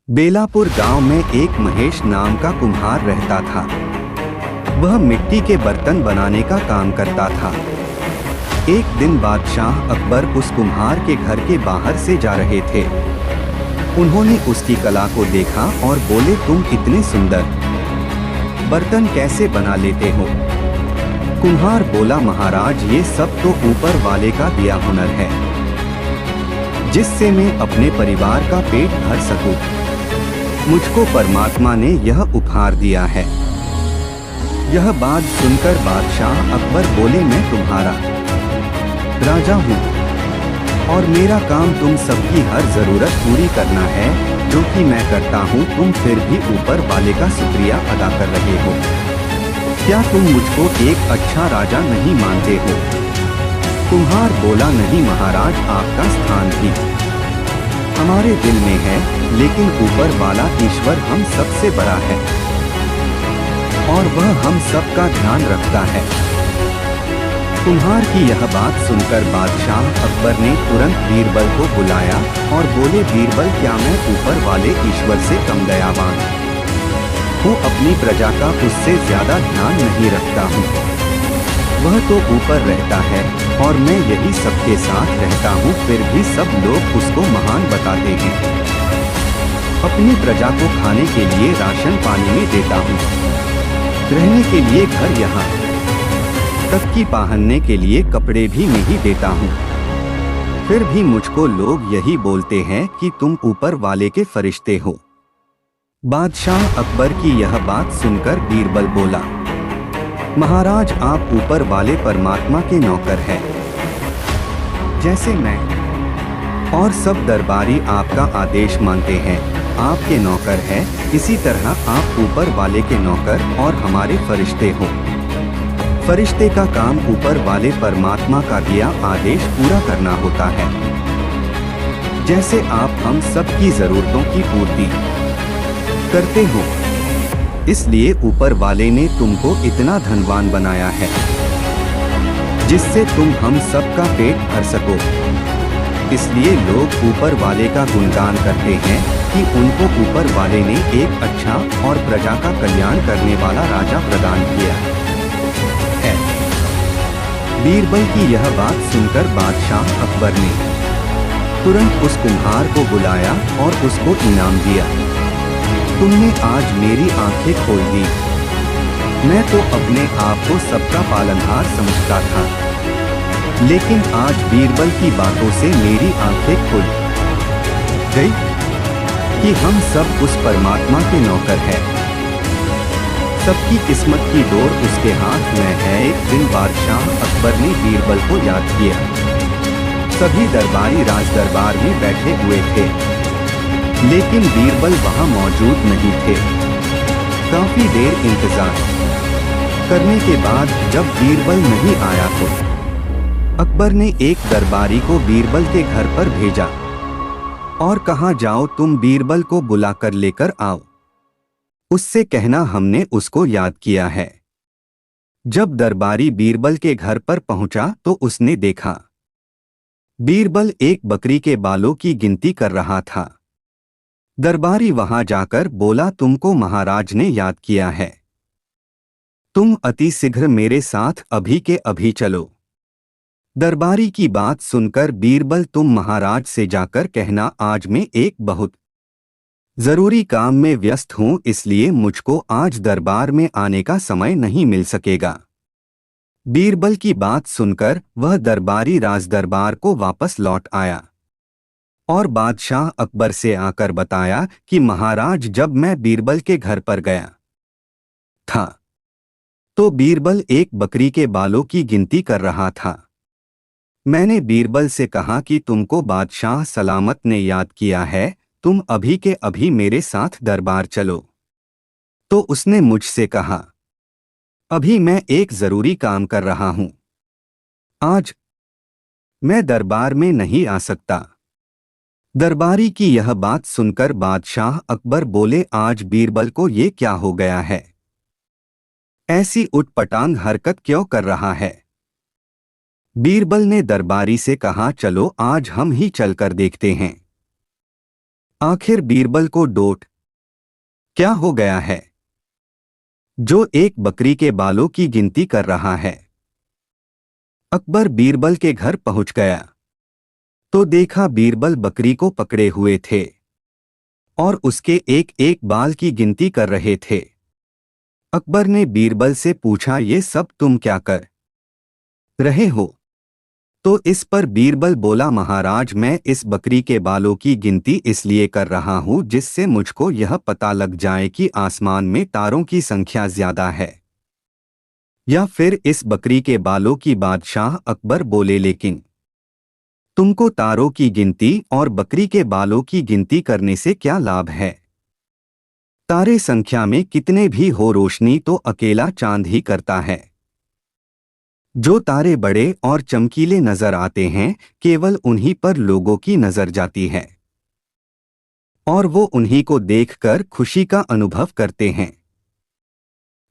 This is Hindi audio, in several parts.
बेलापुर गांव में एक महेश नाम का कुम्हार रहता था। वह मिट्टी के बर्तन बनाने का काम करता था। एक दिन बादशाह अकबर उस कुम्हार के घर के बाहर से जा रहे थे। उन्होंने उसकी कला को देखा और बोले, तुम इतने सुंदर बर्तन कैसे बना लेते हो? कुम्हार बोला, महाराज, ये सब तो ऊपर वाले का दिया हुनर है, जिससे मैं अपने परिवार का पेट भर सकूं। मुझको परमात्मा ने यह उपहार दिया है। यह बात सुनकर बादशाह अकबर बोले, मैं तुम्हारा राजा हूँ और मेरा काम तुम सबकी हर जरूरत पूरी करना है, जो कि मैं करता हूँ। तुम फिर भी ऊपर वाले का शुक्रिया अदा कर रहे हो। क्या तुम मुझको एक अच्छा राजा नहीं मानते हो? कुम्हार बोला, नहीं महाराज, आपका स्थान भी हमारे दिल में है, लेकिन ऊपर वाला ईश्वर हम सबसे बड़ा है और वह हम सबका ध्यान रखता है। कुम्हार की यह बात सुनकर बादशाह अकबर ने तुरंत बीरबल को बुलाया और बोले, बीरबल, क्या मैं ऊपर वाले ईश्वर से कम दयावान हूँ? अपनी प्रजा का उससे ज्यादा ध्यान नहीं रखता हूँ। वह तो ऊपर रहता है और मैं यही सबके साथ रहता हूँ, फिर भी सब लोग उसको महान बताते हैं। अपनी प्रजा को खाने के लिए राशन पानी में देता हूँ, रहने के लिए घर, यहाँ तक कि पहनने के लिए कपड़े भी नहीं देता हूँ। फिर भी मुझको लोग यही बोलते हैं कि तुम ऊपर वाले के फरिश्ते हो। बादशाह अकबर की यह बात सुनकर बीरबल बोला, महाराज, आप ऊपर वाले परमात्मा के नौकर हैं। जैसे मैं और सब दरबारी आपका आदेश मानते हैं, आपके नौकर हैं, इसी तरह आप ऊपर वाले के नौकर और हमारे फरिश्ते हो। फरिश्ते का काम ऊपर वाले परमात्मा का दिया आदेश पूरा करना होता है। जैसे आप हम सब की जरूरतों की पूर्ति करते हो, इसलिए ऊपर वाले ने तुमको इतना धनवान बनाया है, जिससे तुम हम सबका पेट भर सको। इसलिए लोग ऊपर वाले का गुणगान करते हैं कि उनको ऊपर वाले ने एक अच्छा और प्रजा का कल्याण करने वाला राजा प्रदान किया है। बीरबल की यह बात सुनकर बादशाह अकबर ने तुरंत उस कुम्हार को बुलाया और उसको इनाम दिया। तुमने आज मेरी आंखें खोल दी। मैं तो अपने आप को सबका पालनहार समझता था, लेकिन आज बीरबल की बातों से मेरी आंखें खुल गई कि हम सब उस परमात्मा के नौकर हैं। सबकी किस्मत की डोर उसके हाथ में है। एक दिन बादशाह अकबर ने बीरबल को याद किया। सभी दरबारी राज दरबार में बैठे हुए थे, लेकिन बीरबल वहां मौजूद नहीं थे। काफी देर इंतजार करने के बाद जब बीरबल नहीं आया तो अकबर ने एक दरबारी को बीरबल के घर पर भेजा और कहा, जाओ तुम बीरबल को बुलाकर लेकर आओ। उससे कहना हमने उसको याद किया है। जब दरबारी बीरबल के घर पर पहुंचा तो उसने देखा बीरबल एक बकरी के बालों की गिनती कर रहा था। दरबारी वहां जाकर बोला, तुमको महाराज ने याद किया है, तुम अति शीघ्र मेरे साथ अभी के अभी चलो। दरबारी की बात सुनकर बीरबल, तुम महाराज से जाकर कहना, आज मैं एक बहुत जरूरी काम में व्यस्त हूं, इसलिए मुझको आज दरबार में आने का समय नहीं मिल सकेगा। बीरबल की बात सुनकर वह दरबारी राज दरबार को वापस लौट आया और बादशाह अकबर से आकर बताया कि महाराज, जब मैं बीरबल के घर पर गया था तो बीरबल एक बकरी के बालों की गिनती कर रहा था। मैंने बीरबल से कहा कि तुमको बादशाह सलामत ने याद किया है, तुम अभी के अभी मेरे साथ दरबार चलो। तो उसने मुझसे कहा, अभी मैं एक जरूरी काम कर रहा हूं, आज मैं दरबार में नहीं आ सकता। दरबारी की यह बात सुनकर बादशाह अकबर बोले, आज बीरबल को ये क्या हो गया है? ऐसी उटपटांग हरकत क्यों कर रहा है? बीरबल ने दरबारी से कहा, चलो आज हम ही चलकर देखते हैं। आखिर बीरबल को डोट क्या हो गया है जो एक बकरी के बालों की गिनती कर रहा है। अकबर बीरबल के घर पहुंच गया तो देखा बीरबल बकरी को पकड़े हुए थे और उसके एक एक बाल की गिनती कर रहे थे। अकबर ने बीरबल से पूछा, ये सब तुम क्या कर रहे हो? तो इस पर बीरबल बोला, महाराज, मैं इस बकरी के बालों की गिनती इसलिए कर रहा हूं जिससे मुझको यह पता लग जाए कि आसमान में तारों की संख्या ज्यादा है या फिर इस बकरी के बालों की। बादशाह अकबर बोले, लेकिन तुमको तारों की गिनती और बकरी के बालों की गिनती करने से क्या लाभ है? तारे संख्या में कितने भी हो, रोशनी तो अकेला चांद ही करता है। जो तारे बड़े और चमकीले नजर आते हैं, केवल उन्हीं पर लोगों की नजर जाती है और वो उन्हीं को देखकर खुशी का अनुभव करते हैं।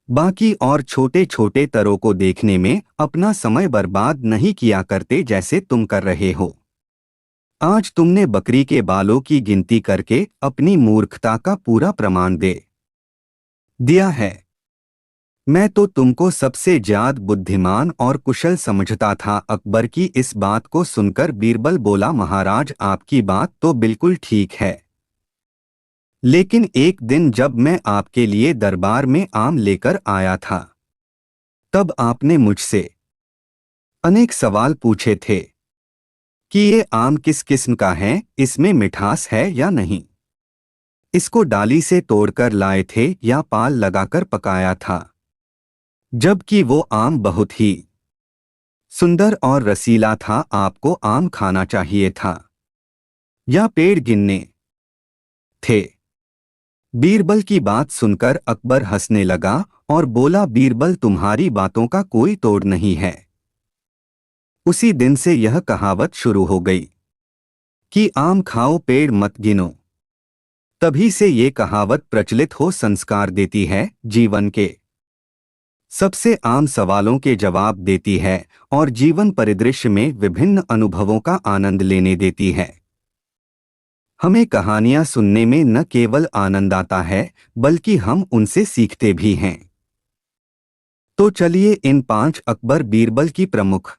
बाकी और छोटे छोटे तारों को देखने में अपना समय बर्बाद नहीं किया करते जैसे तुम कर रहे हो। आज तुमने बकरी के बालों की गिनती करके अपनी मूर्खता का पूरा प्रमाण दे दिया है। मैं तो तुमको सबसे ज्यादा बुद्धिमान और कुशल समझता था। अकबर की इस बात को सुनकर बीरबल बोला, महाराज, आपकी बात तो बिल्कुल ठीक है, लेकिन एक दिन जब मैं आपके लिए दरबार में आम लेकर आया था तब आपने मुझसे अनेक सवाल पूछे थे कि ये आम किस किस्म का है, इसमें मिठास है या नहीं, इसको डाली से तोड़कर लाए थे या पाल लगाकर पकाया था, जबकि वो आम बहुत ही सुंदर और रसीला था। आपको आम खाना चाहिए था या पेड़ गिनने थे? बीरबल की बात सुनकर अकबर हंसने लगा और बोला, बीरबल, तुम्हारी बातों का कोई तोड़ नहीं है। उसी दिन से यह कहावत शुरू हो गई कि आम खाओ पेड़ मत गिनो। तभी से ये कहावत प्रचलित हो संस्कार देती है, जीवन के सबसे आम सवालों के जवाब देती है और जीवन परिदृश्य में विभिन्न अनुभवों का आनंद लेने देती है। हमें कहानियां सुनने में न केवल आनंद आता है बल्कि हम उनसे सीखते भी हैं। तो चलिए इन 5 अकबर बीरबल की प्रमुख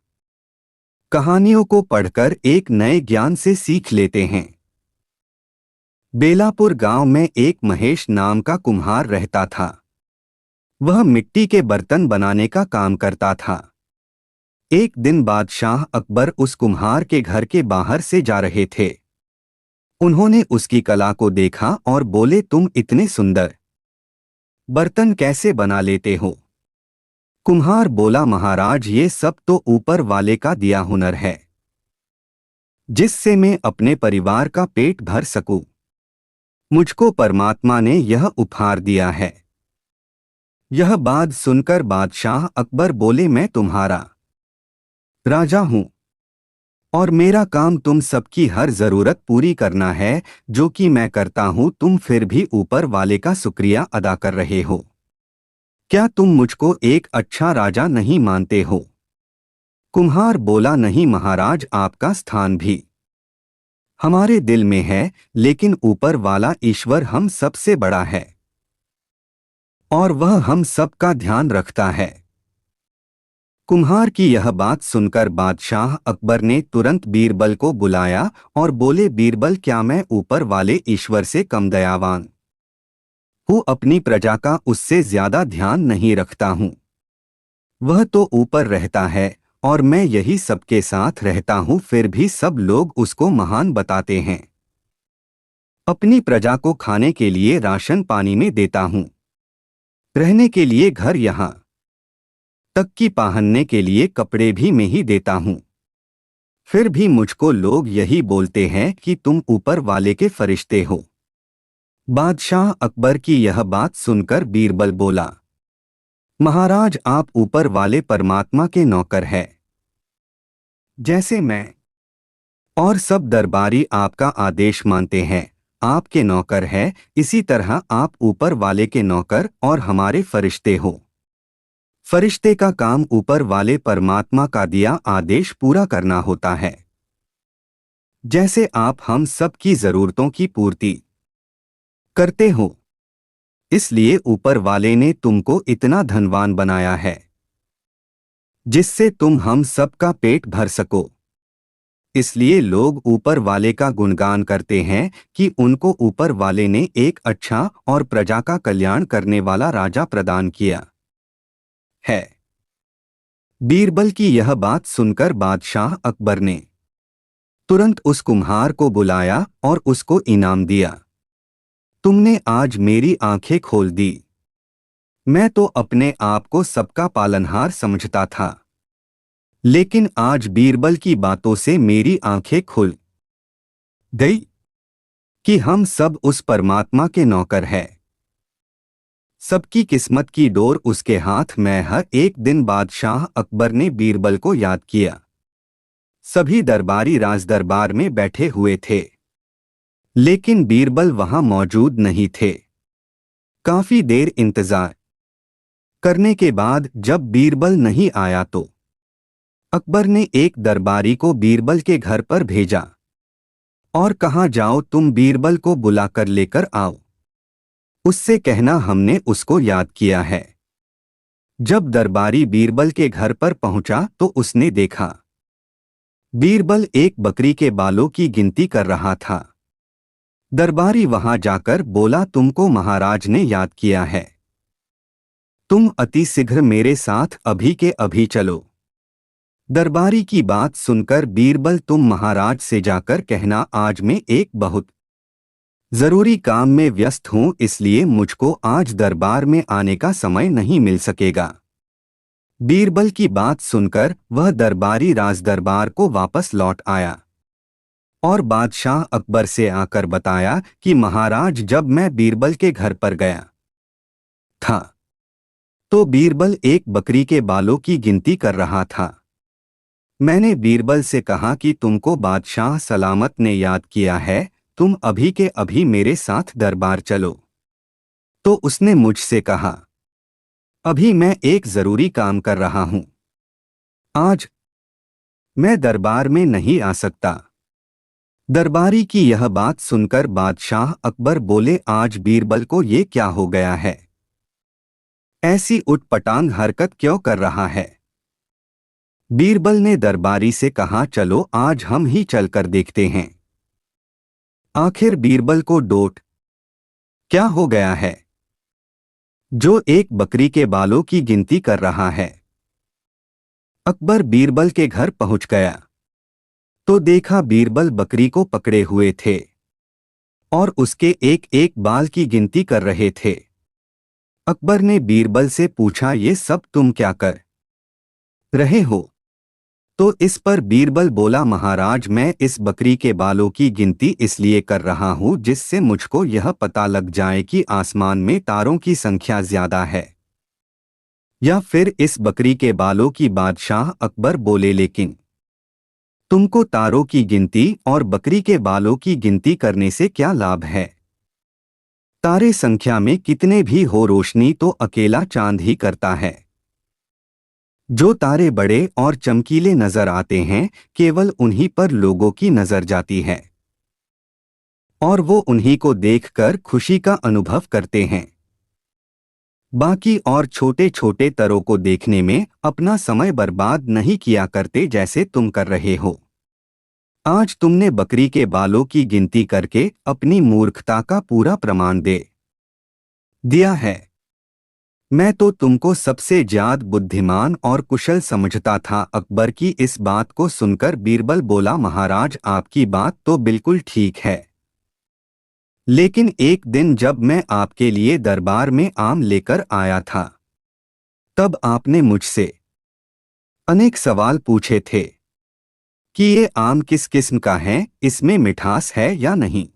कहानियों को पढ़कर एक नए ज्ञान से सीख लेते हैं। बेलापुर गांव में एक महेश नाम का कुम्हार रहता था। वह मिट्टी के बर्तन बनाने का काम करता था। एक दिन बादशाह अकबर उस कुम्हार के घर के बाहर से जा रहे थे। उन्होंने उसकी कला को देखा और बोले, तुम इतने सुंदर बर्तन कैसे बना लेते हो? कुम्हार बोला, महाराज, ये सब तो ऊपर वाले का दिया हुनर है जिससे मैं अपने परिवार का पेट भर सकूं। मुझको परमात्मा ने यह उपहार दिया है। यह बात सुनकर बादशाह अकबर बोले, मैं तुम्हारा राजा हूं और मेरा काम तुम सबकी हर जरूरत पूरी करना है, जो कि मैं करता हूं। तुम फिर भी ऊपर वाले का शुक्रिया अदा कर रहे हो। क्या तुम मुझको एक अच्छा राजा नहीं मानते हो? कुम्हार बोला, नहीं महाराज, आपका स्थान भी हमारे दिल में है, लेकिन ऊपर वाला ईश्वर हम सबसे बड़ा है और वह हम सबका ध्यान रखता है। कुम्हार की यह बात सुनकर बादशाह अकबर ने तुरंत बीरबल को बुलाया और बोले, बीरबल, क्या मैं ऊपर वाले ईश्वर से कम दयावान हूँ? अपनी प्रजा का उससे ज्यादा ध्यान नहीं रखता हूँ। वह तो ऊपर रहता है और मैं यही सबके साथ रहता हूँ, फिर भी सब लोग उसको महान बताते हैं। अपनी प्रजा को खाने के लिए राशन पानी में देता हूँ, रहने के लिए घर यहाँ तक कि पहनने के लिए कपड़े भी मैं ही देता हूँ। फिर भी मुझको लोग यही बोलते हैं कि तुम ऊपर वाले के फरिश्ते हो। बादशाह अकबर की यह बात सुनकर बीरबल बोला, महाराज, आप ऊपर वाले परमात्मा के नौकर हैं। जैसे मैं और सब दरबारी आपका आदेश मानते हैं, आपके नौकर है, इसी तरह आप ऊपर वाले के नौकर और हमारे फरिश्ते हो। फरिश्ते का काम ऊपर वाले परमात्मा का दिया आदेश पूरा करना होता है। जैसे आप हम सब की जरूरतों की पूर्ति करते हो, इसलिए ऊपर वाले ने तुमको इतना धनवान बनाया है जिससे तुम हम सब का पेट भर सको। इसलिए लोग ऊपर वाले का गुणगान करते हैं कि उनको ऊपर वाले ने एक अच्छा और प्रजा का कल्याण करने वाला राजा प्रदान किया है। बीरबल की यह बात सुनकर बादशाह अकबर ने तुरंत उस कुम्हार को बुलाया और उसको इनाम दिया। तुमने आज मेरी आंखें खोल दी। मैं तो अपने आप को सबका पालनहार समझता था, लेकिन आज बीरबल की बातों से मेरी आंखें खुल गई कि हम सब उस परमात्मा के नौकर हैं। सबकी किस्मत की डोर उसके हाथ में है। एक दिन बादशाह अकबर ने बीरबल को याद किया। सभी दरबारी राजदरबार में बैठे हुए थे, लेकिन बीरबल वहां मौजूद नहीं थे। काफी देर इंतजार करने के बाद जब बीरबल नहीं आया तो अकबर ने एक दरबारी को बीरबल के घर पर भेजा और कहा, जाओ तुम बीरबल को बुलाकर लेकर आओ। उससे कहना हमने उसको याद किया है। जब दरबारी बीरबल के घर पर पहुंचा तो उसने देखा बीरबल एक बकरी के बालों की गिनती कर रहा था। दरबारी वहां जाकर बोला, तुमको महाराज ने याद किया है। तुम अति शीघ्र मेरे साथ अभी के अभी चलो। दरबारी की बात सुनकर बीरबल, तुम महाराज से जाकर कहना आज मैं एक बहुत जरूरी काम में व्यस्त हूं, इसलिए मुझको आज दरबार में आने का समय नहीं मिल सकेगा। बीरबल की बात सुनकर वह दरबारी राजदरबार को वापस लौट आया और बादशाह अकबर से आकर बताया कि महाराज, जब मैं बीरबल के घर पर गया था तो बीरबल एक बकरी के बालों की गिनती कर रहा था। मैंने बीरबल से कहा कि तुमको बादशाह सलामत ने याद किया है, तुम अभी के अभी मेरे साथ दरबार चलो। तो उसने मुझसे कहा, अभी मैं एक जरूरी काम कर रहा हूं, आज मैं दरबार में नहीं आ सकता। दरबारी की यह बात सुनकर बादशाह अकबर बोले, आज बीरबल को ये क्या हो गया है? ऐसी उटपटांग हरकत क्यों कर रहा है? बीरबल ने दरबारी से कहा, चलो आज हम ही चलकर देखते हैं। आखिर बीरबल को डोट क्या हो गया है जो एक बकरी के बालों की गिनती कर रहा है? अकबर बीरबल के घर पहुंच गया तो देखा बीरबल बकरी को पकड़े हुए थे और उसके एक एक बाल की गिनती कर रहे थे। अकबर ने बीरबल से पूछा, ये सब तुम क्या कर रहे हो? तो इस पर बीरबल बोला, महाराज, मैं इस बकरी के बालों की गिनती इसलिए कर रहा हूं जिससे मुझको यह पता लग जाए कि आसमान में तारों की संख्या ज्यादा है या फिर इस बकरी के बालों की। बादशाह अकबर बोले, लेकिन तुमको तारों की गिनती और बकरी के बालों की गिनती करने से क्या लाभ है? तारे संख्या में कितने भी हो, रोशनी तो अकेला चांद ही करता है। जो तारे बड़े और चमकीले नजर आते हैं, केवल उन्हीं पर लोगों की नजर जाती है और वो उन्हीं को देखकर खुशी का अनुभव करते हैं। बाकी और छोटे छोटे तारों को देखने में अपना समय बर्बाद नहीं किया करते जैसे तुम कर रहे हो। आज तुमने बकरी के बालों की गिनती करके अपनी मूर्खता का पूरा प्रमाण दे दिया है। मैं तो तुमको सबसे ज्यादा बुद्धिमान और कुशल समझता था। अकबर की इस बात को सुनकर बीरबल बोला, महाराज, आपकी बात तो बिल्कुल ठीक है, लेकिन एक दिन जब मैं आपके लिए दरबार में आम लेकर आया था तब आपने मुझसे अनेक सवाल पूछे थे कि ये आम किस किस्म का है, इसमें मिठास है या नहीं,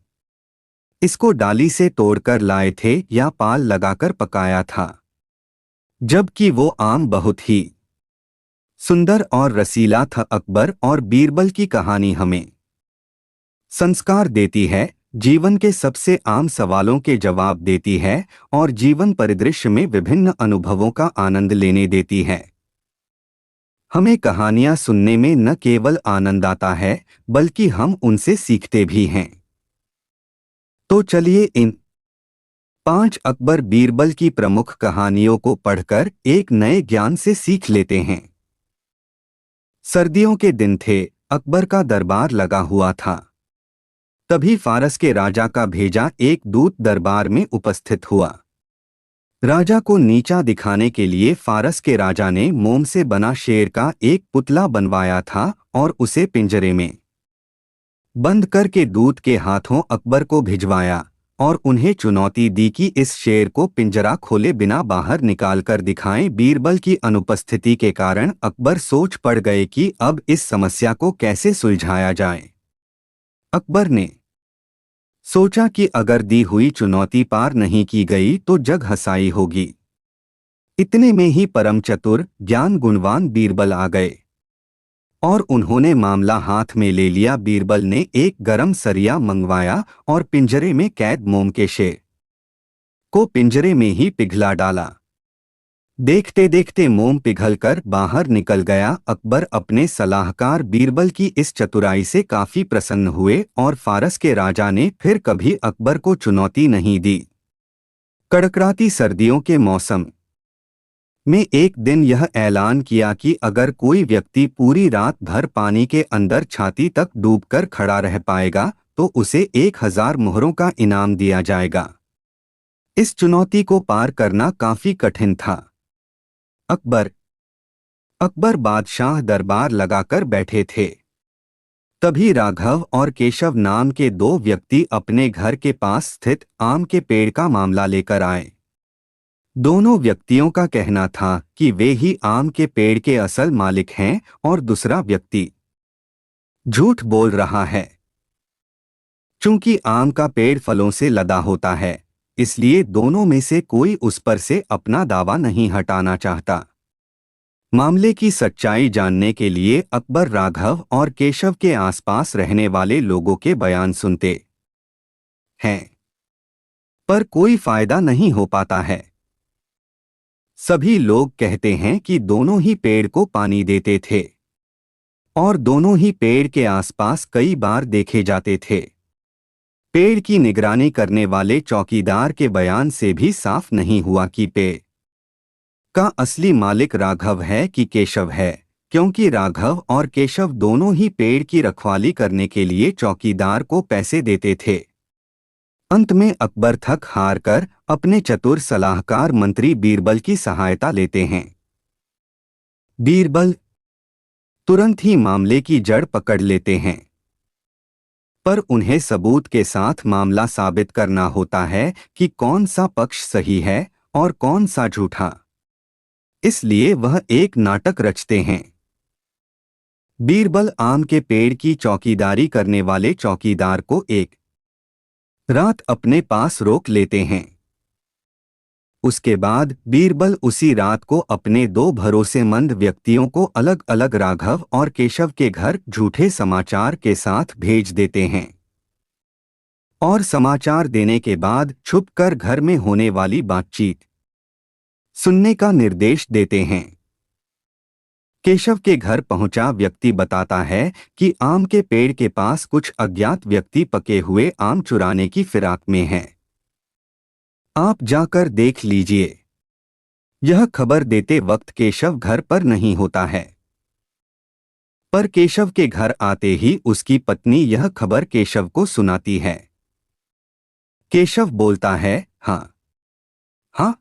इसको डाली से तोड़कर लाए थे या पाल लगाकर पकाया था। जबकि वो आम बहुत ही सुंदर और रसीला था। अकबर और बीरबल की कहानी हमें संस्कार देती है, जीवन के सबसे आम सवालों के जवाब देती है और जीवन परिदृश्य में विभिन्न अनुभवों का आनंद लेने देती है। हमें कहानियां सुनने में न केवल आनंद आता है, बल्कि हम उनसे सीखते भी हैं। तो चलिए इन 5 अकबर बीरबल की प्रमुख कहानियों को पढ़कर एक नए ज्ञान से सीख लेते हैं। सर्दियों के दिन थे, अकबर का दरबार लगा हुआ था। तभी फारस के राजा का भेजा एक दूत दरबार में उपस्थित हुआ। राजा को नीचा दिखाने के लिए फारस के राजा ने मोम से बना शेर का एक पुतला बनवाया था और उसे पिंजरे में बंद करके दूत के हाथों अकबर को भिजवाया और उन्हें चुनौती दी कि इस शेर को पिंजरा खोले बिना बाहर निकालकर दिखाएं। बीरबल की अनुपस्थिति के कारण अकबर सोच पड़ गए कि अब इस समस्या को कैसे सुलझाया जाए। अकबर ने सोचा कि अगर दी हुई चुनौती पार नहीं की गई तो जग हसाई होगी। इतने में ही परम चतुर ज्ञान गुणवान बीरबल आ गए और उन्होंने मामला हाथ में ले लिया। बीरबल ने एक गरम सरिया मंगवाया और पिंजरे में कैद मोम के शेर को पिंजरे में ही पिघला डाला। देखते देखते मोम पिघलकर बाहर निकल गया। अकबर अपने सलाहकार बीरबल की इस चतुराई से काफी प्रसन्न हुए और फारस के राजा ने फिर कभी अकबर को चुनौती नहीं दी। कड़कड़ाती सर्दियों के मौसम में एक दिन यह ऐलान किया कि अगर कोई व्यक्ति पूरी रात भर पानी के अंदर छाती तक डूबकर खड़ा रह पाएगा तो उसे 1000 मोहरों का इनाम दिया जाएगा। इस चुनौती को पार करना काफी कठिन था। अकबर बादशाह दरबार लगाकर बैठे थे। तभी राघव और केशव नाम के 2 व्यक्ति अपने घर के पास स्थित आम के पेड़ का मामला लेकर आए। दोनों व्यक्तियों का कहना था कि वे ही आम के पेड़ के असल मालिक हैं और दूसरा व्यक्ति झूठ बोल रहा है। चूंकि आम का पेड़ फलों से लदा होता है, इसलिए दोनों में से कोई उस पर से अपना दावा नहीं हटाना चाहता। मामले की सच्चाई जानने के लिए अकबर राघव और केशव के आसपास रहने वाले लोगों के बयान सुनते हैं, पर कोई फायदा नहीं हो पाता है। सभी लोग कहते हैं कि दोनों ही पेड़ को पानी देते थे और दोनों ही पेड़ के आसपास कई बार देखे जाते थे। पेड़ की निगरानी करने वाले चौकीदार के बयान से भी साफ नहीं हुआ कि पेड़ का असली मालिक राघव है कि केशव है, क्योंकि राघव और केशव दोनों ही पेड़ की रखवाली करने के लिए चौकीदार को पैसे देते थे। अंत में अकबर थक हार कर अपने चतुर सलाहकार मंत्री बीरबल की सहायता लेते हैं। बीरबल तुरंत ही मामले की जड़ पकड़ लेते हैं, पर उन्हें सबूत के साथ मामला साबित करना होता है कि कौन सा पक्ष सही है और कौन सा झूठा। इसलिए वह एक नाटक रचते हैं। बीरबल आम के पेड़ की चौकीदारी करने वाले चौकीदार को एक रात अपने पास रोक लेते हैं। उसके बाद बीरबल उसी रात को अपने 2 भरोसेमंद व्यक्तियों को अलग अलग राघव और केशव के घर झूठे समाचार के साथ भेज देते हैं और समाचार देने के बाद छुपकर घर में होने वाली बातचीत सुनने का निर्देश देते हैं। केशव के घर पहुंचा व्यक्ति बताता है कि आम के पेड़ के पास कुछ अज्ञात व्यक्ति पके हुए आम चुराने की फिराक में हैं। आप जाकर देख लीजिए। यह खबर देते वक्त केशव घर पर नहीं होता है, पर केशव के घर आते ही उसकी पत्नी यह खबर केशव को सुनाती है। केशव बोलता है, हाँ हाँ,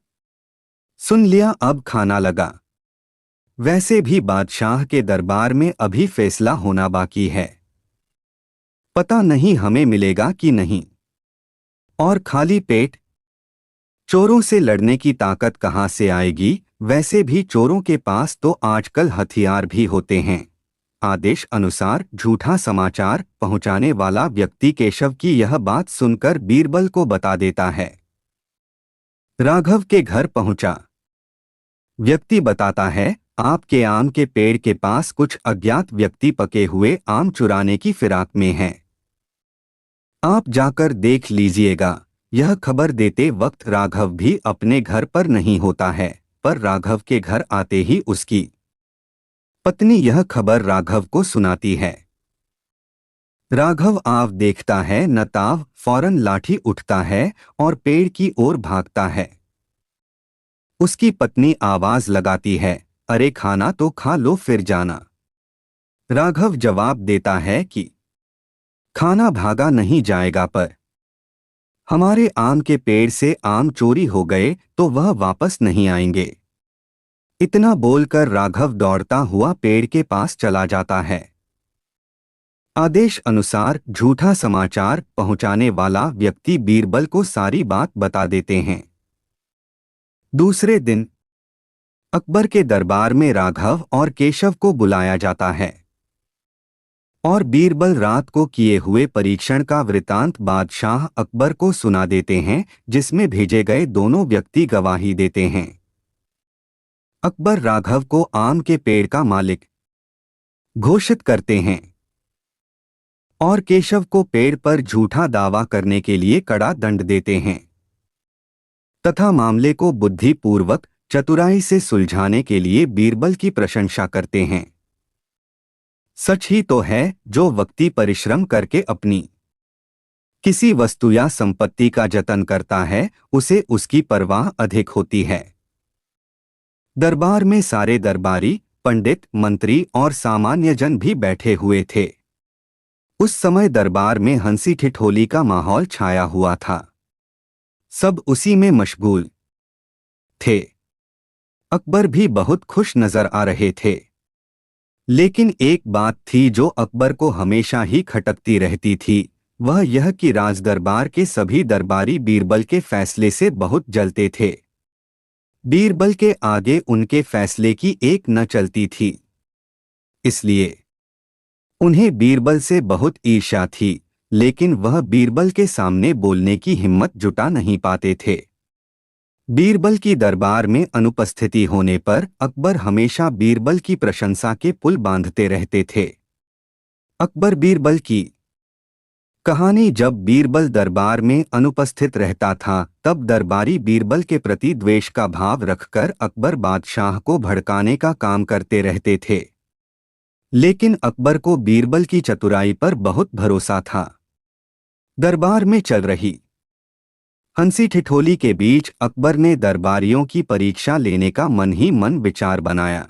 सुन लिया, अब खाना लगा। वैसे भी बादशाह के दरबार में अभी फैसला होना बाकी है, पता नहीं हमें मिलेगा कि नहीं। और खाली पेट चोरों से लड़ने की ताकत कहाँ से आएगी? वैसे भी चोरों के पास तो आजकल हथियार भी होते हैं। आदेश अनुसार झूठा समाचार पहुंचाने वाला व्यक्ति केशव की यह बात सुनकर बीरबल को बता देता है। राघव के घर पहुंचा व्यक्ति बताता है, आपके आम के पेड़ के पास कुछ अज्ञात व्यक्ति पके हुए आम चुराने की फिराक में हैं। आप जाकर देख लीजिएगा। यह खबर देते वक्त राघव भी अपने घर पर नहीं होता है, पर राघव के घर आते ही उसकी पत्नी यह खबर राघव को सुनाती है। राघव आव देखता है न ताव फौरन लाठी उठता है और पेड़ की ओर भागता है। उसकी पत्नी आवाज लगाती है, अरे खाना तो खा लो फिर जाना। राघव जवाब देता है कि खाना भागा नहीं जाएगा, पर हमारे आम के पेड़ से आम चोरी हो गए तो वह वापस नहीं आएंगे। इतना बोलकर राघव दौड़ता हुआ पेड़ के पास चला जाता है। आदेश अनुसार झूठा समाचार पहुंचाने वाला व्यक्ति बीरबल को सारी बात बता देते हैं। दूसरे दिन अकबर के दरबार में राघव और केशव को बुलाया जाता है और बीरबल रात को किए हुए परीक्षण का वृतांत बादशाह अकबर को सुना देते हैं, जिसमें भेजे गए दोनों व्यक्ति गवाही देते हैं। अकबर राघव को आम के पेड़ का मालिक घोषित करते हैं और केशव को पेड़ पर झूठा दावा करने के लिए कड़ा दंड देते हैं तथा मामले को बुद्धिपूर्वक चतुराई से सुलझाने के लिए बीरबल की प्रशंसा करते हैं। सच ही तो है, जो व्यक्ति परिश्रम करके अपनी किसी वस्तु या संपत्ति का जतन करता है उसे उसकी परवाह अधिक होती है। दरबार में सारे दरबारी, पंडित, मंत्री और सामान्य जन भी बैठे हुए थे। उस समय दरबार में हंसी ठिठोली का माहौल छाया हुआ था। सब उसी में मशगूल थे। अकबर भी बहुत खुश नजर आ रहे थे। लेकिन एक बात थी जो अकबर को हमेशा ही खटकती रहती थी, वह यह कि राजदरबार के सभी दरबारी बीरबल के फैसले से बहुत जलते थे। बीरबल के आगे उनके फैसले की एक न चलती थी, इसलिए उन्हें बीरबल से बहुत ईर्ष्या थी, लेकिन वह बीरबल के सामने बोलने की हिम्मत जुटा नहीं पाते थे। बीरबल की दरबार में अनुपस्थिति होने पर अकबर हमेशा बीरबल की प्रशंसा के पुल बांधते रहते थे। अकबर बीरबल की कहानी। जब बीरबल दरबार में अनुपस्थित रहता था तब दरबारी बीरबल के प्रति द्वेष का भाव रखकर अकबर बादशाह को भड़काने का काम करते रहते थे। लेकिन अकबर को बीरबल की चतुराई पर बहुत भरोसा था। दरबार में चल रही हंसी ठिठोली के बीच अकबर ने दरबारियों की परीक्षा लेने का मन ही मन विचार बनाया।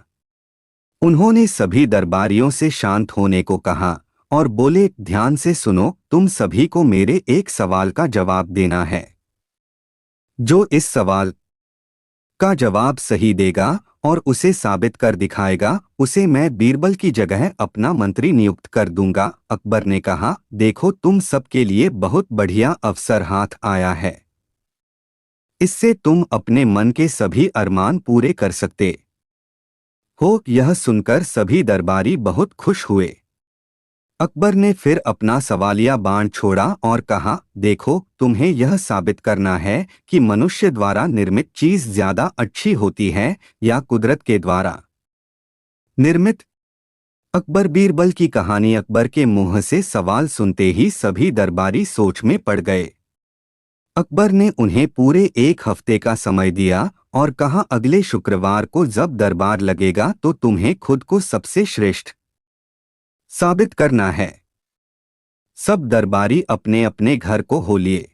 उन्होंने सभी दरबारियों से शांत होने को कहा और बोले, ध्यान से सुनो, तुम सभी को मेरे एक सवाल का जवाब देना है। जो इस सवाल का जवाब सही देगा और उसे साबित कर दिखाएगा, उसे मैं बीरबल की जगह अपना मंत्री नियुक्त कर दूंगा। अकबर ने कहा, देखो, तुम सबके लिए बहुत बढ़िया अवसर हाथ आया है। इससे तुम अपने मन के सभी अरमान पूरे कर सकते हो। यह सुनकर सभी दरबारी बहुत खुश हुए। अकबर ने फिर अपना सवालिया बाण छोड़ा और कहा, देखो, तुम्हें यह साबित करना है कि मनुष्य द्वारा निर्मित चीज ज्यादा अच्छी होती है या कुदरत के द्वारा निर्मित। अकबर बीरबल की कहानी। अकबर के मुंह से सवाल सुनते ही सभी दरबारी सोच में पड़ गए। अकबर ने उन्हें पूरे एक हफ्ते का समय दिया और कहा, अगले शुक्रवार को जब दरबार लगेगा तो तुम्हें खुद को सबसे श्रेष्ठ साबित करना है। सब दरबारी अपने अपने घर को हो लिए।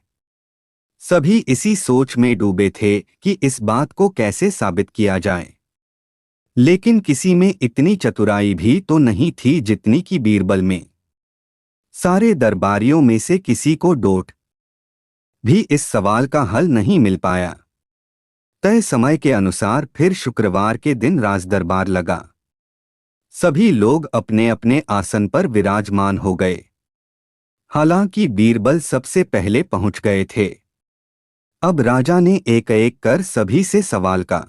सभी इसी सोच में डूबे थे कि इस बात को कैसे साबित किया जाए। लेकिन किसी में इतनी चतुराई भी तो नहीं थी जितनी कि बीरबल में। सारे दरबारियों में से किसी को डोट भी इस सवाल का हल नहीं मिल पाया। तय समय के अनुसार फिर शुक्रवार के दिन राजदरबार लगा। सभी लोग अपने अपने आसन पर विराजमान हो गए। हालांकि बीरबल सबसे पहले पहुंच गए थे। अब राजा ने एक एक कर सभी से सवाल का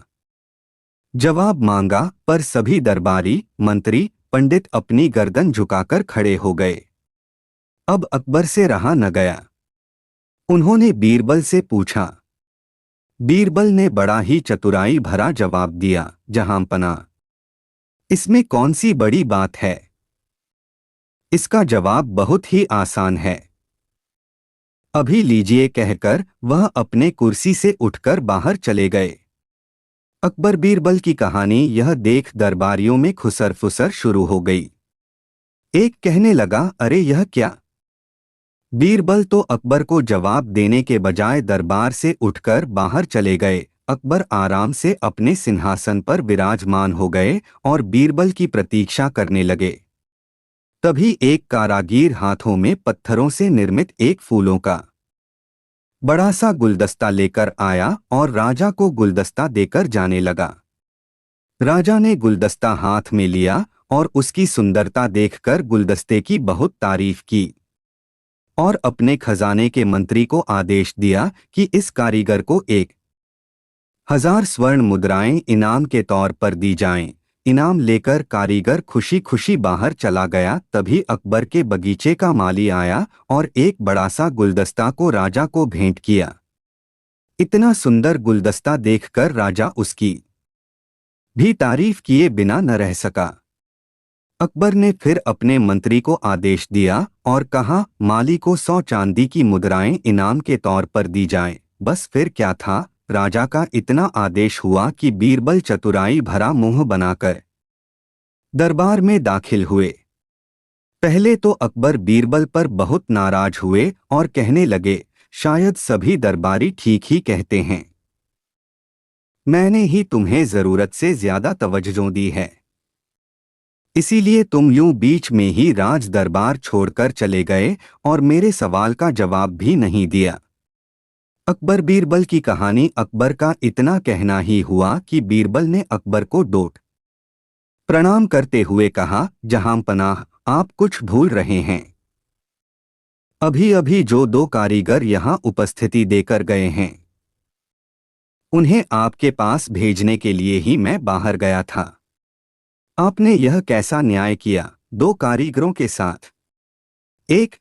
जवाब मांगा, पर सभी दरबारी, मंत्री, पंडित अपनी गर्दन झुकाकर खड़े हो गए। अब अकबर से रहा न गया। उन्होंने बीरबल से पूछा। बीरबल ने बड़ा ही चतुराई भरा जवाब दिया, जहांपना, इसमें कौन सी बड़ी बात है? इसका जवाब बहुत ही आसान है। अभी लीजिए, कहकर वह अपने कुर्सी से उठकर बाहर चले गए। अकबर बीरबल की कहानी यह देख दरबारियों में खुसर फुसर शुरू हो गई। एक कहने लगा, अरे यह क्या। बीरबल तो अकबर को जवाब देने के बजाय दरबार से उठकर बाहर चले गए। अकबर आराम से अपने सिंहासन पर विराजमान हो गए और बीरबल की प्रतीक्षा करने लगे। तभी एक कारागीर हाथों में पत्थरों से निर्मित एक फूलों का बड़ा सा गुलदस्ता लेकर आया और राजा को गुलदस्ता देकर जाने लगा। राजा ने गुलदस्ता हाथ में लिया और उसकी सुंदरता देखकर गुलदस्ते की बहुत तारीफ की और अपने खजाने के मंत्री को आदेश दिया कि इस कारीगर को 1,000 स्वर्ण मुद्राएं इनाम के तौर पर दी जाएं। इनाम लेकर कारीगर खुशी खुशी बाहर चला गया। तभी अकबर के बगीचे का माली आया और एक बड़ा सा गुलदस्ता को राजा को भेंट किया। इतना सुंदर गुलदस्ता देखकर राजा उसकी भी तारीफ किए बिना न रह सका। अकबर ने फिर अपने मंत्री को आदेश दिया और कहा, माली को 100 चांदी की मुद्राएं इनाम के तौर पर दी जाएं। बस फिर क्या था, राजा का इतना आदेश हुआ कि बीरबल चतुराई भरा मुंह बनाकर दरबार में दाखिल हुए। पहले तो अकबर बीरबल पर बहुत नाराज हुए और कहने लगे, शायद सभी दरबारी ठीक ही कहते हैं। मैंने ही तुम्हें जरूरत से ज्यादा तवज्जो दी है, इसीलिए तुम यूं बीच में ही राज दरबार छोड़कर चले गए और मेरे सवाल का जवाब भी नहीं दिया। अकबर बीरबल की कहानी। अकबर का इतना कहना ही हुआ कि बीरबल ने अकबर को डोट प्रणाम करते हुए कहा, जहां पनाह, आप कुछ भूल रहे हैं। अभी अभी जो 2 कारीगर यहां उपस्थिति देकर गए हैं, उन्हें आपके पास भेजने के लिए ही मैं बाहर गया था। आपने यह कैसा न्याय किया, 2 कारीगरों के साथ एक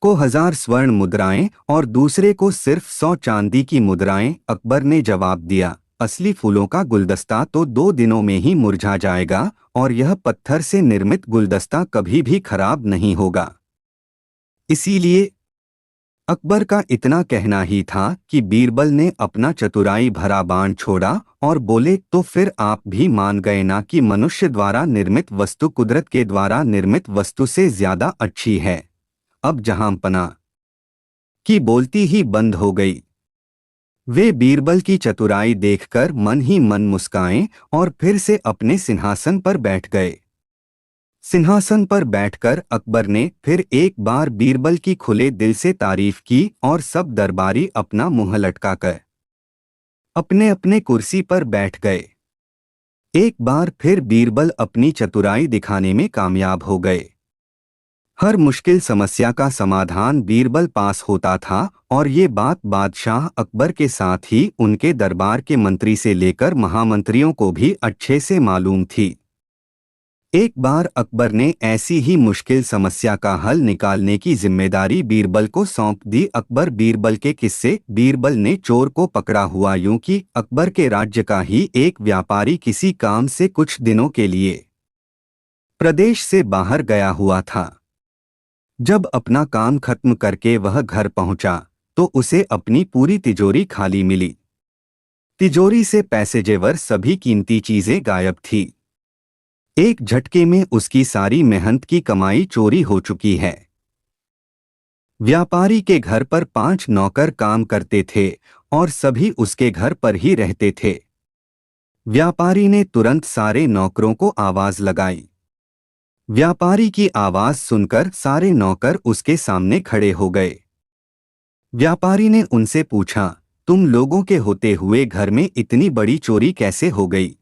को 1000 स्वर्ण मुद्राएं और दूसरे को सिर्फ 100 चांदी की मुद्राएं। अकबर ने जवाब दिया, असली फूलों का गुलदस्ता तो 2 दिनों में ही मुरझा जाएगा और यह पत्थर से निर्मित गुलदस्ता कभी भी खराब नहीं होगा। इसीलिए अकबर का इतना कहना ही था कि बीरबल ने अपना चतुराई भरा बाण छोड़ा और बोले, तो फिर आप भी मान गए ना कि मनुष्य द्वारा निर्मित वस्तु कुदरत के द्वारा निर्मित वस्तु से ज्यादा अच्छी है। अब जहांपना की बोलती ही बंद हो गई। वे बीरबल की चतुराई देखकर मन ही मन मुस्काए और फिर से अपने सिंहासन पर बैठ गए। सिंहासन पर बैठकर अकबर ने फिर एक बार बीरबल की खुले दिल से तारीफ की और सब दरबारी अपना मुंह लटकाकर अपने अपने कुर्सी पर बैठ गए। एक बार फिर बीरबल अपनी चतुराई दिखाने में कामयाब हो गए। हर मुश्किल समस्या का समाधान बीरबल पास होता था और ये बात बादशाह अकबर के साथ ही उनके दरबार के मंत्री से लेकर महामंत्रियों को भी अच्छे से मालूम थी। एक बार अकबर ने ऐसी ही मुश्किल समस्या का हल निकालने की जिम्मेदारी बीरबल को सौंप दी। अकबर बीरबल के किस्से। बीरबल ने चोर को पकड़ा हुआ यूं कि अकबर के राज्य का ही एक व्यापारी किसी काम से कुछ दिनों के लिए प्रदेश से बाहर गया हुआ था। जब अपना काम खत्म करके वह घर पहुंचा तो उसे अपनी पूरी तिजोरी खाली मिली। तिजोरी से पैसे जेवर सभी कीमती चीजें गायब थी। एक झटके में उसकी सारी मेहनत की कमाई चोरी हो चुकी है। व्यापारी के घर पर 5 नौकर काम करते थे और सभी उसके घर पर ही रहते थे। व्यापारी ने तुरंत सारे नौकरों को आवाज लगाई। व्यापारी की आवाज सुनकर सारे नौकर उसके सामने खड़े हो गए। व्यापारी ने उनसे पूछा, तुम लोगों के होते हुए घर में इतनी बड़ी चोरी कैसे हो गई?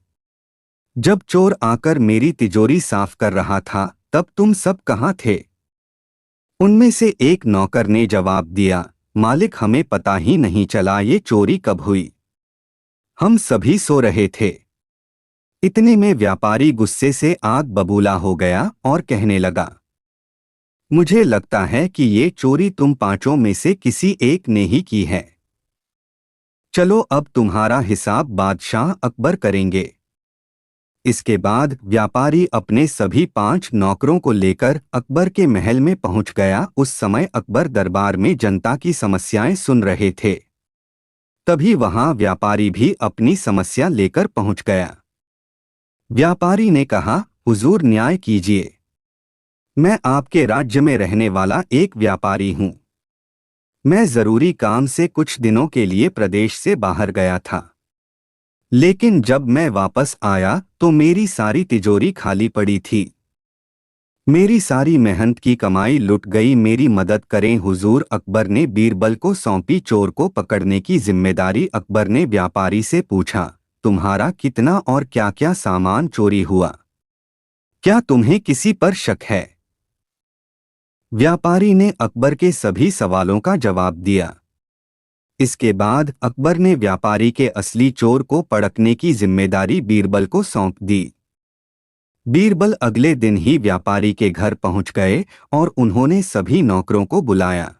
जब चोर आकर मेरी तिजोरी साफ कर रहा था तब तुम सब कहाँ थे? उनमें से एक नौकर ने जवाब दिया, मालिक हमें पता ही नहीं चला ये चोरी कब हुई। हम सभी सो रहे थे। इतने में व्यापारी गुस्से से आग बबूला हो गया और कहने लगा, मुझे लगता है कि ये चोरी तुम 5 में से किसी एक ने ही की है। चलो अब तुम्हारा हिसाब बादशाह अकबर करेंगे। इसके बाद व्यापारी अपने सभी 5 नौकरों को लेकर अकबर के महल में पहुंच गया। उस समय अकबर दरबार में जनता की समस्याएं सुन रहे थे। तभी वहां व्यापारी भी अपनी समस्या लेकर पहुंच गया। व्यापारी ने कहा, हुजूर न्याय कीजिए। मैं आपके राज्य में रहने वाला एक व्यापारी हूं। मैं जरूरी काम से कुछ दिनों के लिए प्रदेश से बाहर गया था, लेकिन जब मैं वापस आया तो मेरी सारी तिजोरी खाली पड़ी थी। मेरी सारी मेहनत की कमाई लुट गई। मेरी मदद करें। हुजूर, अकबर ने बीरबल को सौंपी। चोर को पकड़ने की जिम्मेदारी। अकबर ने व्यापारी से पूछा, तुम्हारा कितना और क्या क्या सामान चोरी हुआ? क्या तुम्हें किसी पर शक है? व्यापारी ने अकबर के सभी सवालों का जवाब दिया। इसके बाद अकबर ने व्यापारी के असली चोर को पकड़ने की जिम्मेदारी बीरबल को सौंप दी। बीरबल अगले दिन ही व्यापारी के घर पहुंच गए और उन्होंने सभी नौकरों को बुलाया।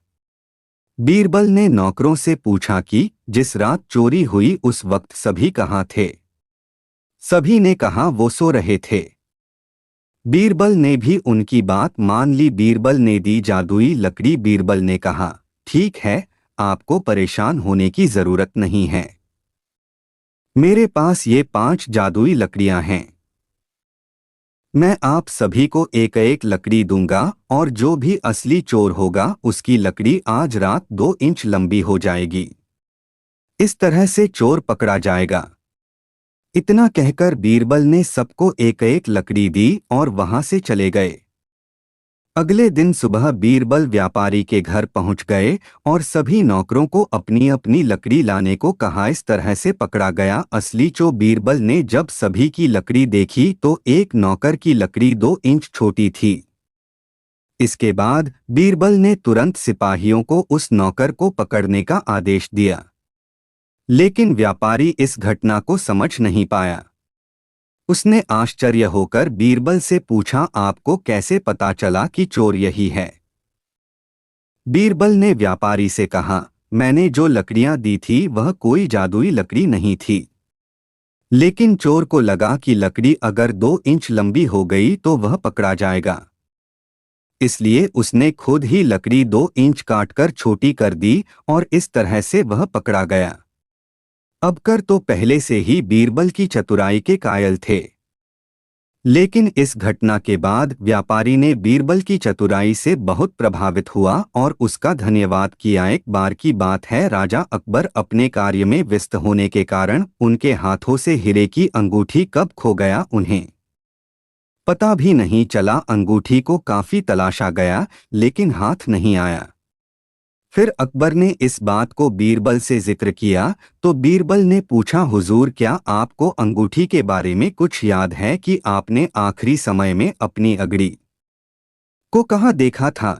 बीरबल ने नौकरों से पूछा कि जिस रात चोरी हुई उस वक्त सभी कहाँ थे? सभी ने कहा वो सो रहे थे। बीरबल ने भी उनकी बात मान ली। बीरबल ने दी जादुई लकड़ी। बीरबल ने कहा, ठीक है, आपको परेशान होने की जरूरत नहीं है। मेरे पास ये 5 जादुई लकड़ियां हैं। मैं आप सभी को एक एक लकड़ी दूंगा और जो भी असली चोर होगा उसकी लकड़ी आज रात 2 इंच लंबी हो जाएगी। इस तरह से चोर पकड़ा जाएगा। इतना कहकर बीरबल ने सबको एक एक लकड़ी दी और वहां से चले गए। अगले दिन सुबह बीरबल व्यापारी के घर पहुंच गए और सभी नौकरों को अपनी अपनी लकड़ी लाने को कहा। इस तरह से पकड़ा गया असली चोर। बीरबल ने जब सभी की लकड़ी देखी तो एक नौकर की लकड़ी 2 इंच छोटी थी। इसके बाद बीरबल ने तुरंत सिपाहियों को उस नौकर को पकड़ने का आदेश दिया, लेकिन व्यापारी इस घटना को समझ नहीं पाया। उसने आश्चर्य होकर बीरबल से पूछा, आपको कैसे पता चला कि चोर यही है? बीरबल ने व्यापारी से कहा, मैंने जो लकड़ियां दी थी वह कोई जादुई लकड़ी नहीं थी, लेकिन चोर को लगा कि लकड़ी अगर 2 इंच लंबी हो गई तो वह पकड़ा जाएगा। इसलिए उसने खुद ही लकड़ी 2 इंच काटकर छोटी कर दी और इस तरह से वह पकड़ा गया। अकबर तो पहले से ही बीरबल की चतुराई के कायल थे, लेकिन इस घटना के बाद व्यापारी ने बीरबल की चतुराई से बहुत प्रभावित हुआ और उसका धन्यवाद किया। एक बार की बात है, राजा अकबर अपने कार्य में व्यस्त होने के कारण उनके हाथों से हीरे की अंगूठी कब खो गया उन्हें पता भी नहीं चला। अंगूठी को काफी तलाशा गया लेकिन हाथ नहीं आया। फिर अकबर ने इस बात को बीरबल से जिक्र किया तो बीरबल ने पूछा, हुजूर, क्या आपको अंगूठी के बारे में कुछ याद है कि आपने आखिरी समय में अपनी अंगड़ी को कहाँ देखा था?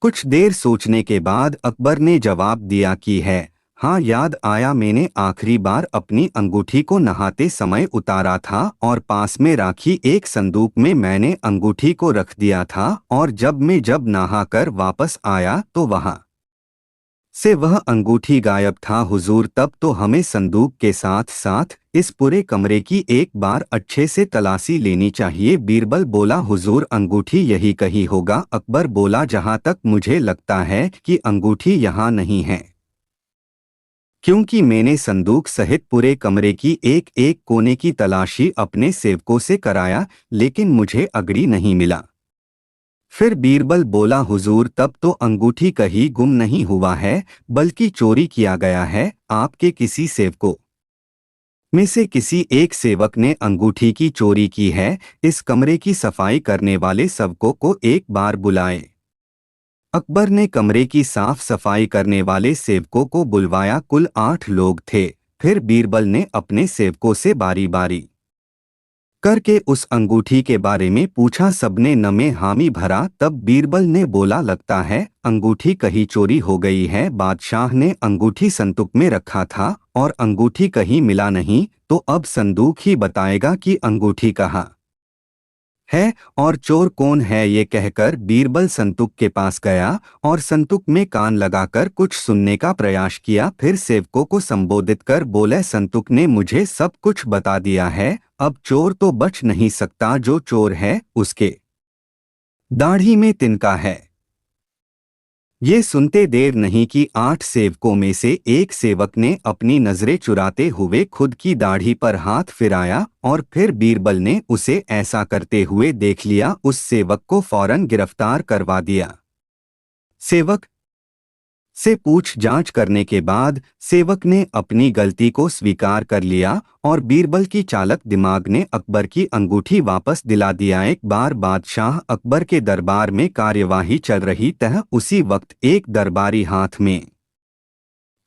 कुछ देर सोचने के बाद अकबर ने जवाब दिया कि है, हाँ याद आया, मैंने आखिरी बार अपनी अंगूठी को नहाते समय उतारा था और पास में राखी एक संदूक में मैंने अंगूठी को रख दिया था और जब नहाकर वापस आया तो वहां से वह अंगूठी गायब था। हुजूर, तब तो हमें संदूक के साथ साथ इस पूरे कमरे की एक बार अच्छे से तलाशी लेनी चाहिए। बीरबल बोला, हुजूर, अंगूठी यही कहीं होगा। अकबर बोला, जहां तक मुझे लगता है कि अंगूठी यहाँ नहीं है, क्योंकि मैंने संदूक सहित पूरे कमरे की एक एक कोने की तलाशी अपने सेवकों से कराया, लेकिन मुझे अंगड़ी नहीं मिला। फिर बीरबल बोला, हुजूर, तब तो अंगूठी कहीं गुम नहीं हुआ है बल्कि चोरी किया गया है। आपके किसी सेवकों में से किसी एक सेवक ने अंगूठी की चोरी की है। इस कमरे की सफाई करने वाले सेवकों को एक बार बुलाए। अकबर ने कमरे की साफ सफाई करने वाले सेवकों को बुलवाया। कुल 8 लोग थे। फिर बीरबल ने अपने सेवकों से बारी बारी करके उस अंगूठी के बारे में पूछा। सबने न में हामी भरा। तब बीरबल ने बोला, लगता है अंगूठी कहीं चोरी हो गई है। बादशाह ने अंगूठी संदूक में रखा था और अंगूठी कहीं मिला नहीं, तो अब संदूक ही बताएगा कि अंगूठी कहाँ है और चोर कौन है। ये कहकर बीरबल संदूक के पास गया और संदूक में कान लगाकर कुछ सुनने का प्रयास किया। फिर सेवकों को संबोधित कर बोले, संदूक ने मुझे सब कुछ बता दिया है। अब चोर तो बच नहीं सकता। जो चोर है उसके दाढ़ी में तिनका है। ये सुनते देर नहीं कि 8 सेवकों में से एक सेवक ने अपनी नजरें चुराते हुए खुद की दाढ़ी पर हाथ फिराया और फिर बीरबल ने उसे ऐसा करते हुए देख लिया। उस सेवक को फौरन गिरफ्तार करवा दिया। सेवक से पूछ जांच करने के बाद सेवक ने अपनी गलती को स्वीकार कर लिया और बीरबल की चालक दिमाग ने अकबर की अंगूठी वापस दिला दिया। एक बार बादशाह अकबर के दरबार में कार्यवाही चल रही तह उसी वक्त एक दरबारी हाथ में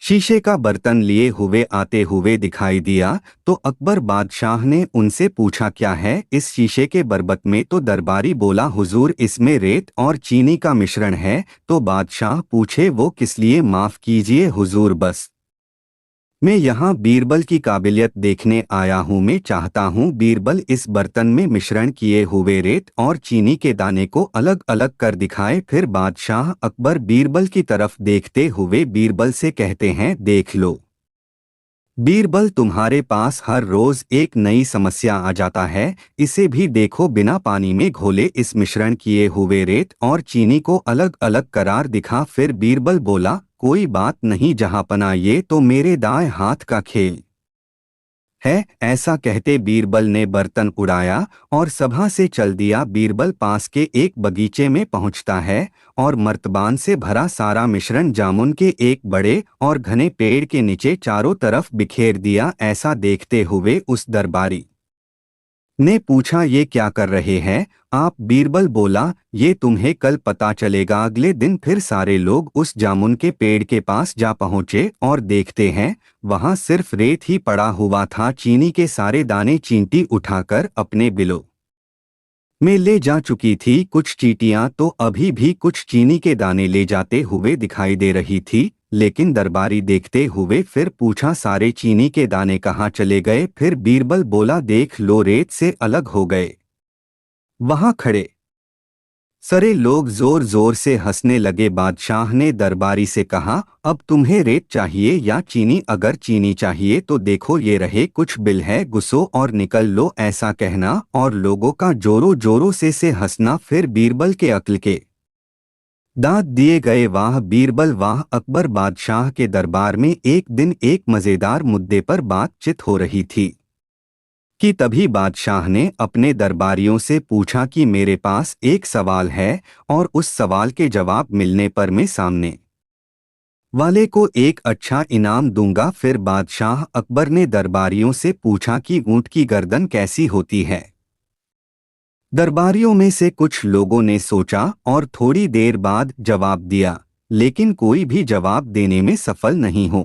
शीशे का बर्तन लिए हुए आते हुए दिखाई दिया तो अकबर बादशाह ने उनसे पूछा, क्या है इस शीशे के बर्बत में? तो दरबारी बोला, हुजूर इसमें रेत और चीनी का मिश्रण है। तो बादशाह पूछे, वो किस लिए? माफ कीजिए हुजूर, बस मैं यहाँ बीरबल की काबिलियत देखने आया हूँ। मैं चाहता हूँ बीरबल इस बर्तन में मिश्रण किए हुए रेत और चीनी के दाने को अलग अलग कर दिखाए। फिर बादशाह अकबर बीरबल की तरफ देखते हुए बीरबल से कहते हैं, देख लो बीरबल, तुम्हारे पास हर रोज एक नई समस्या आ जाता है। इसे भी देखो, बिना पानी में घोले इस मिश्रण किए हुए रेत और चीनी को अलग अलग करार दिखा। फिर बीरबल बोला, कोई बात नहीं जहांपना, ये तो मेरे दाएं हाथ का खेल है। ऐसा कहते बीरबल ने बर्तन उड़ाया और सभा से चल दिया। बीरबल पास के एक बगीचे में पहुंचता है और मर्तबान से भरा सारा मिश्रण जामुन के एक बड़े और घने पेड़ के नीचे चारों तरफ बिखेर दिया। ऐसा देखते हुए उस दरबारी ने पूछा, ये क्या कर रहे हैं आप? बीरबल बोला, ये तुम्हें कल पता चलेगा। अगले दिन फिर सारे लोग उस जामुन के पेड़ के पास जा पहुंचे और देखते हैं वहां सिर्फ रेत ही पड़ा हुआ था। चीनी के सारे दाने चींटी उठाकर अपने बिलों में ले जा चुकी थी। कुछ चींटियां तो अभी भी कुछ चीनी के दाने ले जाते हुए दिखाई दे रही थी। लेकिन दरबारी देखते हुए फिर पूछा, सारे चीनी के दाने कहाँ चले गए? फिर बीरबल बोला, देख लो रेत से अलग हो गए। वहां खड़े सारे लोग जोर जोर से हंसने लगे। बादशाह ने दरबारी से कहा, अब तुम्हें रेत चाहिए या चीनी? अगर चीनी चाहिए तो देखो ये रहे कुछ बिल है, गुस्सो और निकल लो। ऐसा कहना और लोगों का जोरों जोरों से हंसना। फिर बीरबल के अक्ल के दांत दिए गए। वाह बीरबल वाह। अकबर बादशाह के दरबार में एक दिन एक मजेदार मुद्दे पर बातचीत हो रही थी कि तभी बादशाह ने अपने दरबारियों से पूछा कि मेरे पास एक सवाल है और उस सवाल के जवाब मिलने पर मैं सामने वाले को एक अच्छा इनाम दूंगा। फिर बादशाह अकबर ने दरबारियों से पूछा कि ऊंट की गर्दन कैसी होती है? दरबारियों में से कुछ लोगों ने सोचा और थोड़ी देर बाद जवाब दिया, लेकिन कोई भी जवाब देने में सफल नहीं हो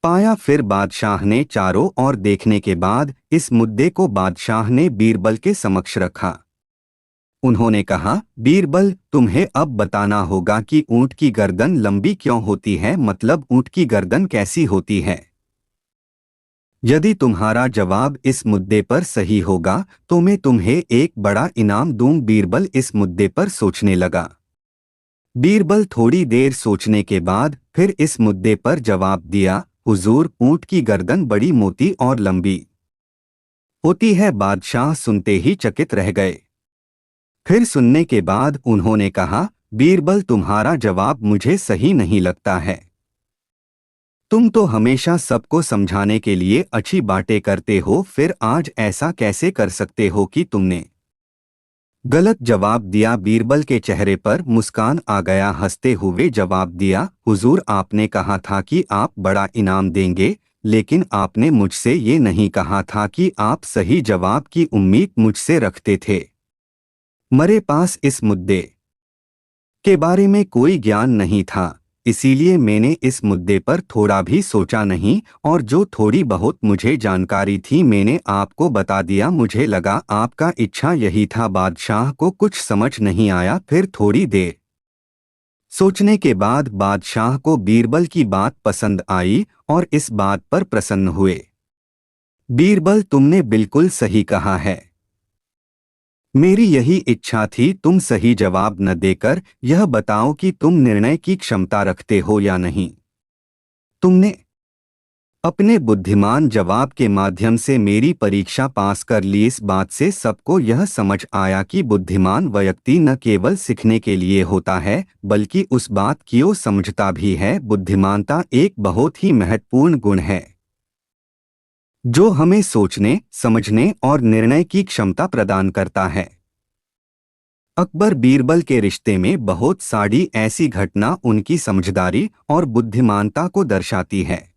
पाया। फिर बादशाह ने चारों ओर देखने के बाद इस मुद्दे को बादशाह ने बीरबल के समक्ष रखा। उन्होंने कहा, बीरबल तुम्हें अब बताना होगा कि ऊंट की गर्दन लंबी क्यों होती है, मतलब ऊंट की गर्दन कैसी होती है। यदि तुम्हारा जवाब इस मुद्दे पर सही होगा तो मैं तुम्हें एक बड़ा इनाम दूं। बीरबल इस मुद्दे पर सोचने लगा। बीरबल थोड़ी देर सोचने के बाद फिर इस मुद्दे पर जवाब दिया, हुजूर ऊंट की गर्दन बड़ी मोटी और लंबी होती है। बादशाह सुनते ही चकित रह गए। फिर सुनने के बाद उन्होंने कहा, बीरबल तुम्हारा जवाब मुझे सही नहीं लगता है। तुम तो हमेशा सबको समझाने के लिए अच्छी बातें करते हो, फिर आज ऐसा कैसे कर सकते हो कि तुमने गलत जवाब दिया? बीरबल के चेहरे पर मुस्कान आ गया। हंसते हुए जवाब दिया, हुजूर आपने कहा था कि आप बड़ा इनाम देंगे, लेकिन आपने मुझसे ये नहीं कहा था कि आप सही जवाब की उम्मीद मुझसे रखते थे। मेरे पास इस मुद्दे के बारे में कोई ज्ञान नहीं था, इसीलिए मैंने इस मुद्दे पर थोड़ा भी सोचा नहीं और जो थोड़ी बहुत मुझे जानकारी थी मैंने आपको बता दिया। मुझे लगा आपका इच्छा यही था। बादशाह को कुछ समझ नहीं आया। फिर थोड़ी देर सोचने के बाद बादशाह को बीरबल की बात पसंद आई और इस बात पर प्रसन्न हुए। बीरबल तुमने बिल्कुल सही कहा है, मेरी यही इच्छा थी। तुम सही जवाब न देकर यह बताओ कि तुम निर्णय की क्षमता रखते हो या नहीं। तुमने अपने बुद्धिमान जवाब के माध्यम से मेरी परीक्षा पास कर ली। इस बात से सबको यह समझ आया कि बुद्धिमान व्यक्ति न केवल सीखने के लिए होता है बल्कि उस बात को समझता भी है। बुद्धिमानता एक बहुत ही महत्वपूर्ण गुण है जो हमें सोचने, समझने और निर्णय की क्षमता प्रदान करता है। अकबर बीरबल के रिश्ते में बहुत सारी ऐसी घटना उनकी समझदारी और बुद्धिमानता को दर्शाती है।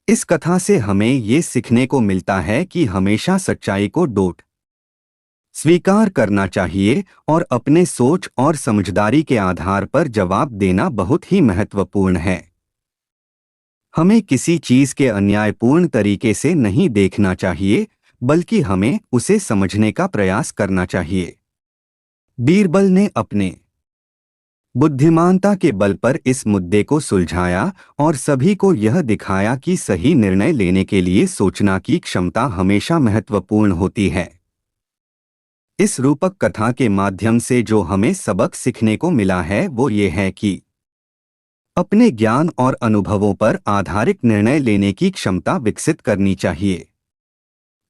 इस कथा से हमें ये सीखने को मिलता है कि हमेशा सच्चाई को डोट स्वीकार करना चाहिए और अपने सोच और समझदारी के आधार पर जवाब देना बहुत ही महत्वपूर्ण है। हमें किसी चीज के अन्यायपूर्ण तरीके से नहीं देखना चाहिए बल्कि हमें उसे समझने का प्रयास करना चाहिए। बीरबल ने अपने बुद्धिमानता के बल पर इस मुद्दे को सुलझाया और सभी को यह दिखाया कि सही निर्णय लेने के लिए सोचना की क्षमता हमेशा महत्वपूर्ण होती है। इस रूपक कथा के माध्यम से जो हमें सबक सीखने को मिला है वो ये है कि अपने ज्ञान और अनुभवों पर आधारित निर्णय लेने की क्षमता विकसित करनी चाहिए।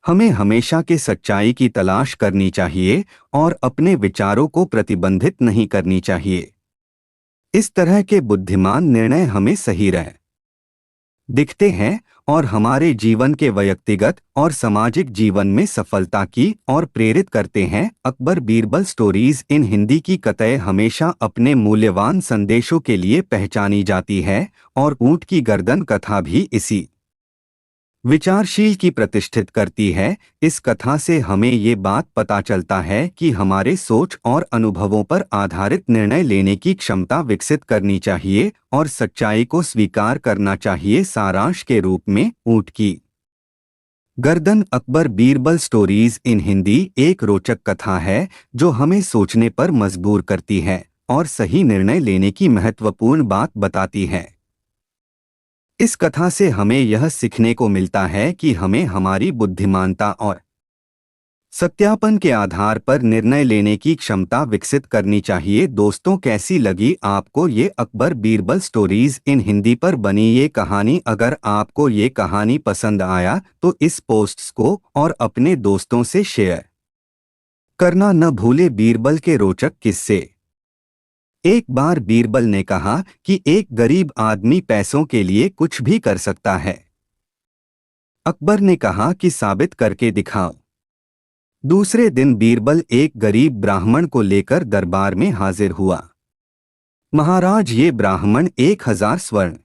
हमें हमेशा के सच्चाई की तलाश करनी चाहिए और अपने विचारों को प्रतिबंधित नहीं करनी चाहिए। इस तरह के बुद्धिमान निर्णय हमें सही रह दिखते हैं और हमारे जीवन के व्यक्तिगत और सामाजिक जीवन में सफलता की और प्रेरित करते हैं। अकबर बीरबल स्टोरीज इन हिंदी की कथाएं हमेशा अपने मूल्यवान संदेशों के लिए पहचानी जाती है और ऊंट की गर्दन कथा भी इसी विचारशील की प्रतिष्ठित करती है। इस कथा से हमें ये बात पता चलता है कि हमारे सोच और अनुभवों पर आधारित निर्णय लेने की क्षमता विकसित करनी चाहिए और सच्चाई को स्वीकार करना चाहिए। सारांश के रूप में ऊंट की गर्दन अकबर बीरबल स्टोरीज इन हिंदी एक रोचक कथा है जो हमें सोचने पर मजबूर करती है और सही निर्णय लेने की महत्वपूर्ण बात बताती है। इस कथा से हमें यह सीखने को मिलता है कि हमें हमारी बुद्धिमानता और सत्यापन के आधार पर निर्णय लेने की क्षमता विकसित करनी चाहिए। दोस्तों, कैसी लगी आपको ये अकबर बीरबल स्टोरीज इन हिंदी पर बनी ये कहानी? अगर आपको ये कहानी पसंद आया तो इस पोस्ट को और अपने दोस्तों से शेयर करना न भूले। बीरबल के रोचक किस्से। एक बार बीरबल ने कहा कि एक गरीब आदमी पैसों के लिए कुछ भी कर सकता है। अकबर ने कहा कि साबित करके दिखाओ। दूसरे दिन बीरबल एक गरीब ब्राह्मण को लेकर दरबार में हाजिर हुआ। महाराज, ये ब्राह्मण 1000 स्वर्ण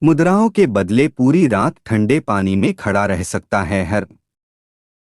मुद्राओं के बदले पूरी रात ठंडे पानी में खड़ा रह सकता है। हर